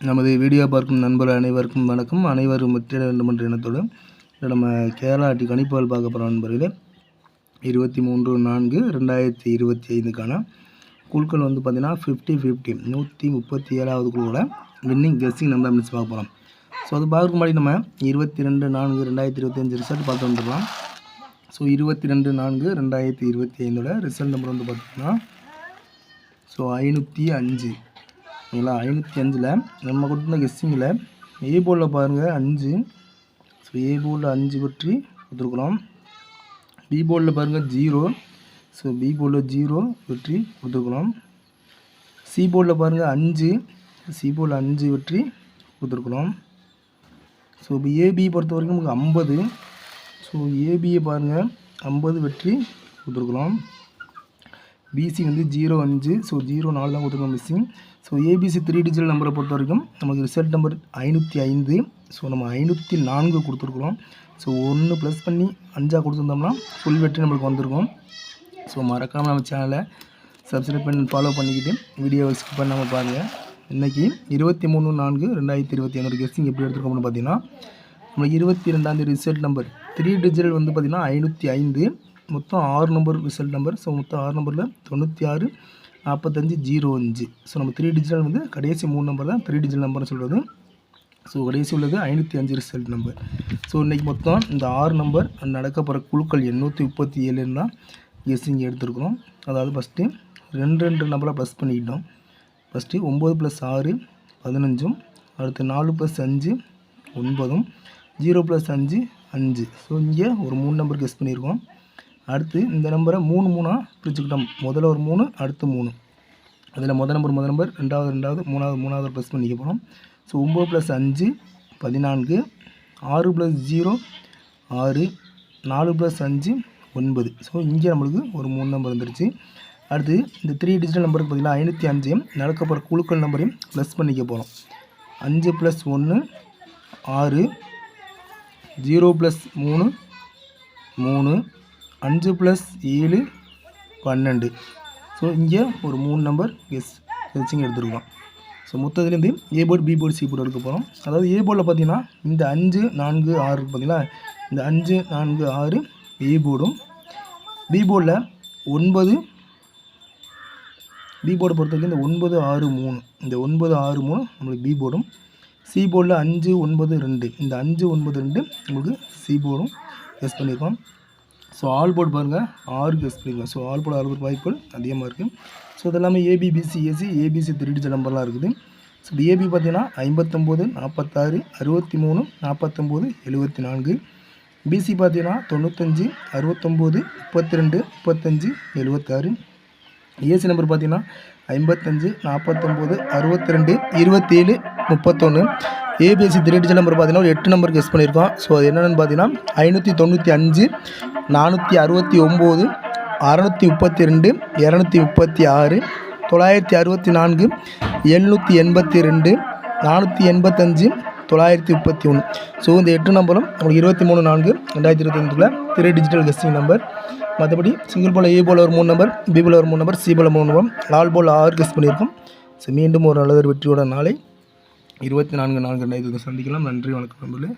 நமது வீடியோ பார்க்கும் நண்பர்கள் அனைவருக்கும் வணக்கம். அனைவரும் வெற்றிட வேண்டும் என்ற எண்ணத்தோடு நம்ம கேரளா கணிப்புகள் பார்க்க போகிற நண்பர்களே 23/4/2025க்கான குழுக்கள் வந்து பார்த்திங்கன்னா 50-50 137வது குழுவோட வின்னிங் கெஸ்ஸிங் நம்பர் மிஸ் பார்க்க போகிறோம். ஸோ அது பார்க்க முன்னாடி நம்ம 22/4/2025 ரிசல்ட் பார்த்து வந்துடலாம். ஸோ 22/4/2025 ரிசல்ட் நம்பர் வந்து பார்த்திங்கன்னா 505. ஓகேங்களா, 505ல் நம்ம கொடுத்துருந்த கெஸ்ஸிங்கில் ஏ போர்டில் பாருங்கள் 5. ஸோ ஏ போர்டில் 5 பற்றி கொடுத்துருக்குறோம். பி போர்டில் பாருங்கள் 0. ஸோ பி போர்டில் 0 வெற்றி கொடுத்துருக்குறோம். சி போர்டில் பாருங்கள் 5. சி போர்டில் 5 வெற்றி கொடுத்துருக்குறோம். ஸோ இப்போ ஏபி பொறுத்த வரைக்கும் நமக்கு 50. ஸோ ஏபியை பாருங்கள் 50 வெற்றி கொடுத்துருக்குறோம். பிசி வந்து 05. ஸோ 04 தான் கொடுத்துருக்கோம் மிஸ்ஸிங். ஸோ ஏபிசி 3 டிஜிட்டல் நம்பரை பொறுத்த வரைக்கும் நமக்கு ரிசல்ட் நம்பர் 505. ஸோ நம்ம 504 கொடுத்துருக்குறோம். ஸோ 1 ப்ளஸ் பண்ணி 5 கொடுத்துருந்தோம்னா ஃபுல் வெற்றி நம்மளுக்கு வந்திருக்கும். ஸோ மறக்காமல் நம்ம சேனலை சப்ஸ்கிரைப் பண்ணி ஃபாலோ பண்ணிக்கிட்டு வீடியோவை ஸ்கிப் பண்ணாமல் பாருங்கள். இன்றைக்கி 23/4/2025 கெஸ்ஸிங் எப்படி எடுத்துருக்கோம்னு பார்த்தீங்கன்னா நம்மளுக்கு 22ஆம் ரிசல்ட் நம்பர் 3 டிஜிட்டல் வந்து பார்த்திங்கன்னா 505. மொத்தம் 6 நம்பர் ரிசல்ட் நம்பர். ஸோ மொத்தம் 6 நம்பரில் 96 45 05. ஸோ நம்ம 3 டிஜிட்டல் வந்து கடைசி 3 நம்பர் தான் 3 டிஜிட்டல் நம்பர்னு சொல்கிறது. ஸோ கடைசி உள்ளது 505 ரிசல்ட் நம்பர். ஸோ இன்றைக்கி மொத்தம் இந்த 6 நம்பர் நடக்க போகிற குழுக்கள் 837 தான் கெஸ்ஸிங் எடுத்துருக்குறோம். அதாவது ஃபஸ்ட்டு 2 நம்பரை ப்ளஸ் பண்ணிக்கிட்டோம். ஃபஸ்ட்டு 9 + 6 15. அடுத்து 4 + 5 9. 0 + 5 5. ஸோ இங்கே ஒரு 3 நம்பர் கெஸ் பண்ணியிருக்கோம். அடுத்து இந்த நம்பரை 3 3ஆக பிரிச்சுக்கிட்டோம். முதல்ல ஒரு 3, அடுத்து 3. அதில் முதல் நம்பர் ரெண்டாவது மூணாவது ப்ளஸ் பண்ணிக்க போகிறோம். ஸோ 9 + 5 14. 6 + 0 6. 4 + 5 9. ஸோ இங்கே நம்மளுக்கு ஒரு 3 நம்பர் வந்துருச்சு. அடுத்து இந்த 3 டிஜிட்டல் நம்பருக்கு பார்த்திங்கன்னா 505 நடக்க போகிற குழுக்கள் நம்பரையும் ப்ளஸ் பண்ணிக்க போகிறோம். 5 + 1 6. 0 + 3 3. 5 + 7 12. ஸோ இங்கே ஒரு 3 நம்பர் கெஸ்ஸிங் எடுத்துருக்கோம். ஸோ மொத்தத்துலேருந்து A board B board C board எடுக்க போகிறோம். அதாவது ஏ போர்டில் பார்த்தீங்கன்னா இந்த 5 4 6 பார்த்தீங்களா, இந்த 5 4 6 ஏ போர்டும், பி போர்டில் 9. பி போர்டை பொறுத்த வரைக்கும் இந்த 9 6 3 இந்த 9 6 3 நம்மளுக்கு பி போர்டும், சி போர்டில் 5 9 2 இந்த 5 9 2 நம்மளுக்கு சி போர்டும் கெஸ் பண்ணியிருக்கோம். ஸோ ஆல் போர்டு பாருங்கள் 6 கெஸ் பண்ணியிருக்கோம். ஸோ ஆல் போர்டு 6 வாய்ப்புகள் அதிகமாக இருக்குது. ஸோ இது எல்லாமே AB BC AC ABC 3 digital நம்பர்லாம் இருக்குது. ஸோ ஏபி பார்த்தீங்கன்னா 59 46 63 49 74. பிசி பார்த்தீங்கன்னா 95 69 32 35 76. ஏசி நம்பர் பார்த்தீங்கன்னா 55 49 62 27 31. ஏபிஎஸ்சி 3 டிஜிட்டல் நம்பர் பார்த்தீங்கன்னா ஒரு 8 நம்பர் கெஸ் பண்ணியிருக்கோம். ஸோ அது என்னென்னு பார்த்தீங்கன்னா 595 469 632 236 964 782 485 931. ஸோ இந்த 8 நம்பரும் நம்மளுக்கு 23/4/2025 3 டிஜிட்டல் கெஸ்ஸிங் நம்பர். மற்றபடி சிங்கிள் போல் ஏ போல் ஒரு 3 நம்பர், பி போல் ஒரு 3 நம்பர், சி போல் 3 நம்பர், ஆல் போல் 6 கெஸ் பண்ணியிருக்கோம். ஸோ மீண்டும் ஒரு நல்ல வெற்றியோட நாளை 24/4/2025 சந்திக்கலாம். நன்றி, வணக்கம் நண்பர்களே.